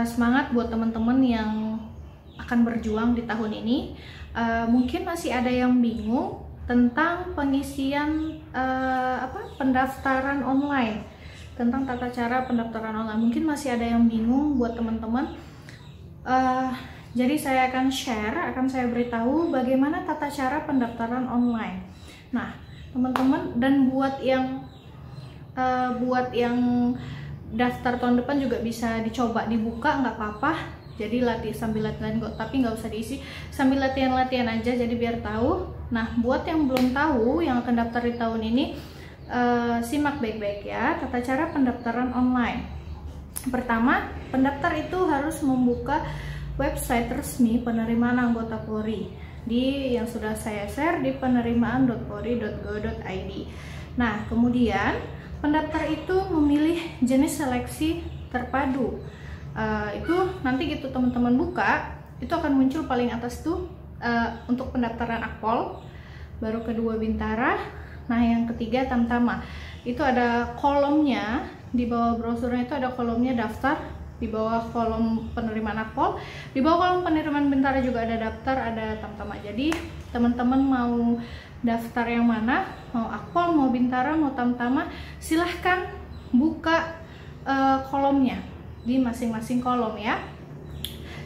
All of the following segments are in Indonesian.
semangat buat teman-teman yang akan berjuang di tahun ini. Mungkin masih ada yang bingung tentang pengisian pendaftaran online, tentang tata cara pendaftaran online. Mungkin masih ada yang bingung buat teman-teman. Jadi saya akan saya beritahu bagaimana tata cara pendaftaran online. Nah, teman-teman, dan buat yang daftar tahun depan juga bisa dicoba dibuka, nggak apa-apa. Jadi sambil latihan, tapi nggak usah diisi, sambil latihan aja, jadi biar tahu. Nah, buat yang belum tahu yang akan daftar di tahun ini, simak baik-baik ya tata cara pendaftaran online. Pertama, pendaftar itu harus membuka website resmi penerimaan anggota Polri yang sudah saya share di penerimaan.polri.go.id. Nah, kemudian pendaftar itu memilih jenis seleksi terpadu. Itu nanti gitu teman-teman buka, itu akan muncul paling atas tuh untuk pendaftaran Akpol, baru kedua Bintara, nah yang ketiga Tamtama. Itu ada kolomnya, di bawah brosurnya itu ada kolomnya daftar, di bawah kolom penerimaan Akpol, di bawah kolom penerimaan Bintara juga ada daftar, ada Tamtama. Jadi teman-teman mau daftar yang mana, mau Akpol, mau Bintara, mau Tamtama, silahkan buka kolomnya di masing-masing kolom ya.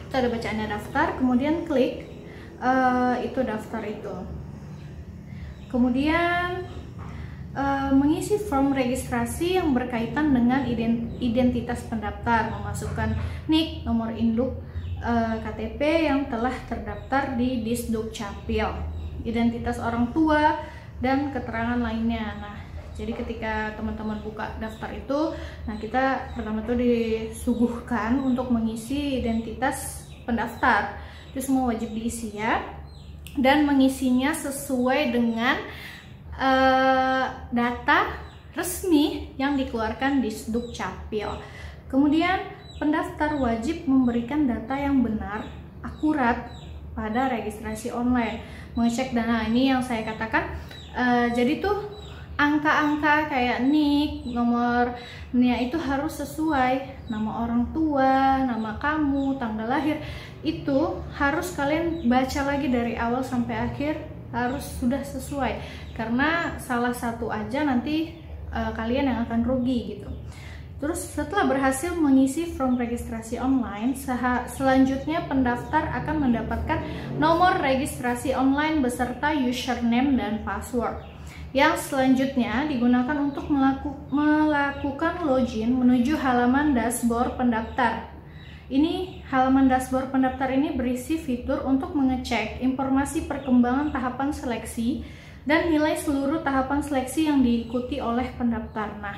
Itu ada bacaannya daftar, kemudian klik itu daftar itu. Kemudian mengisi form registrasi yang berkaitan dengan identitas pendaftar, memasukkan NIK, nomor induk, KTP yang telah terdaftar di Disduk Capil, identitas orang tua, dan keterangan lainnya. Nah, jadi ketika teman-teman buka daftar itu, nah kita pertama tuh disuguhkan untuk mengisi identitas pendaftar. Itu semua wajib diisi ya, dan mengisinya sesuai dengan data resmi yang dikeluarkan di Disduk Capil. Kemudian pendaftar wajib memberikan data yang benar, akurat pada registrasi online, mengecek dana. Ini yang saya katakan, jadi tuh angka-angka kayak NIK, nomornya itu harus sesuai, nama orang tua, nama kamu, tanggal lahir, itu harus kalian baca lagi dari awal sampai akhir, harus sudah sesuai, karena salah satu aja nanti kalian yang akan rugi gitu. Terus setelah berhasil mengisi form registrasi online, selanjutnya pendaftar akan mendapatkan nomor registrasi online beserta username dan password, yang selanjutnya digunakan untuk melakukan login menuju halaman dashboard pendaftar. Ini halaman dashboard pendaftar ini berisi fitur untuk mengecek informasi perkembangan tahapan seleksi dan nilai seluruh tahapan seleksi yang diikuti oleh pendaftar. Nah,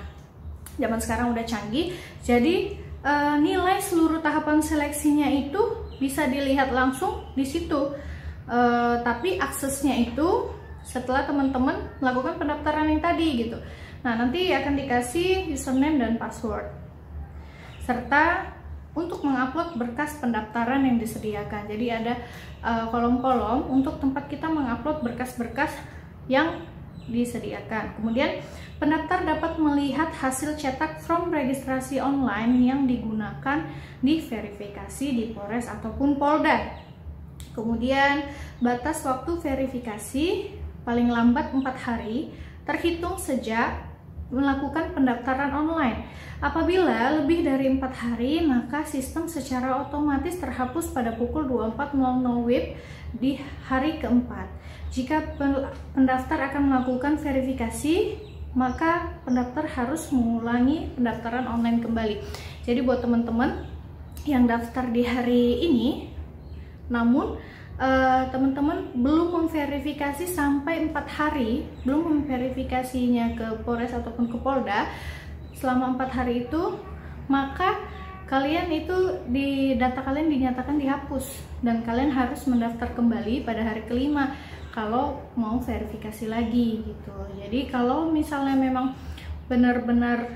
zaman sekarang udah canggih, jadi nilai seluruh tahapan seleksinya itu bisa dilihat langsung di situ. Tapi aksesnya itu setelah teman-teman melakukan pendaftaran yang tadi gitu. Nah, nanti akan dikasih username dan password, serta untuk mengupload berkas pendaftaran yang disediakan. Jadi ada kolom-kolom untuk tempat kita mengupload berkas-berkas yang disediakan. Kemudian pendaftar dapat melihat hasil cetak form registrasi online yang digunakan di verifikasi di Polres ataupun Polda. Kemudian batas waktu verifikasi paling lambat 4 hari terhitung sejak melakukan pendaftaran online. Apabila lebih dari 4 hari, maka sistem secara otomatis terhapus pada pukul 24.00 WIB di hari keempat. Jika pendaftar akan melakukan verifikasi, maka pendaftar harus mengulangi pendaftaran online kembali. Jadi buat teman-teman yang daftar di hari ini, namun teman-teman belum memverifikasi sampai 4 hari, belum memverifikasinya ke Polres ataupun ke Polda selama 4 hari itu, maka kalian itu data kalian dinyatakan dihapus dan kalian harus mendaftar kembali pada hari kelima kalau mau verifikasi lagi gitu. Jadi kalau misalnya memang benar-benar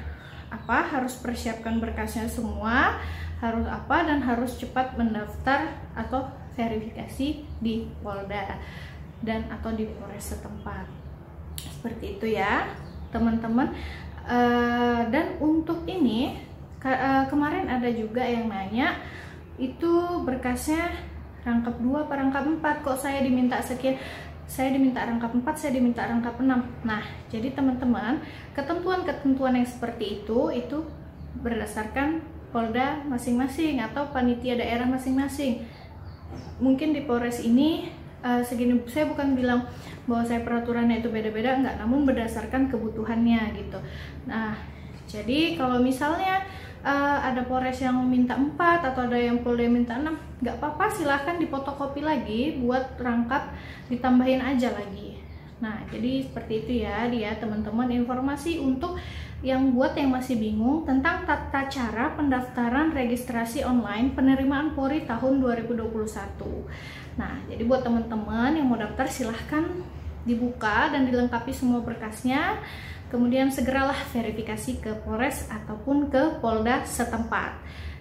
harus persiapkan berkasnya semua, harus dan harus cepat mendaftar atau verifikasi di Polda dan atau di Polres setempat. Seperti itu ya teman-teman. Dan untuk ini kemarin ada juga yang nanya, itu berkasnya rangkap 2 apa rangkap 4, kok saya diminta sekian, saya diminta rangkap 4, saya diminta rangkap 6. Nah, jadi teman-teman, ketentuan-ketentuan yang seperti itu berdasarkan Polda masing-masing atau panitia daerah masing-masing. Mungkin di Polres ini segini, saya bukan bilang bahwa saya peraturannya itu beda-beda, enggak, namun berdasarkan kebutuhannya gitu. Nah, jadi kalau misalnya ada Polres yang minta 4 atau ada yang Polda minta 6, nggak apa-apa, silahkan dipotokopi lagi buat rangkap, ditambahin aja lagi. Nah, jadi seperti itu ya dia teman-teman, informasi untuk yang buat yang masih bingung tentang tata cara pendaftaran registrasi online penerimaan Polri tahun 2021. Nah, jadi buat teman-teman yang mau daftar silahkan dibuka dan dilengkapi semua berkasnya. Kemudian segeralah verifikasi ke Polres ataupun ke Polda setempat.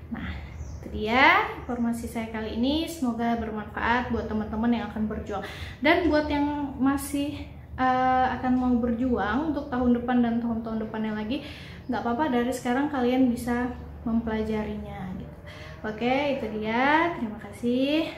Nah, itu dia informasi saya kali ini. Semoga bermanfaat buat teman-teman yang akan berjuang. Dan buat yang masih akan mau berjuang untuk tahun depan dan tahun-tahun depannya lagi, nggak apa-apa, dari sekarang kalian bisa mempelajarinya gitu. Oke, itu dia. Terima kasih.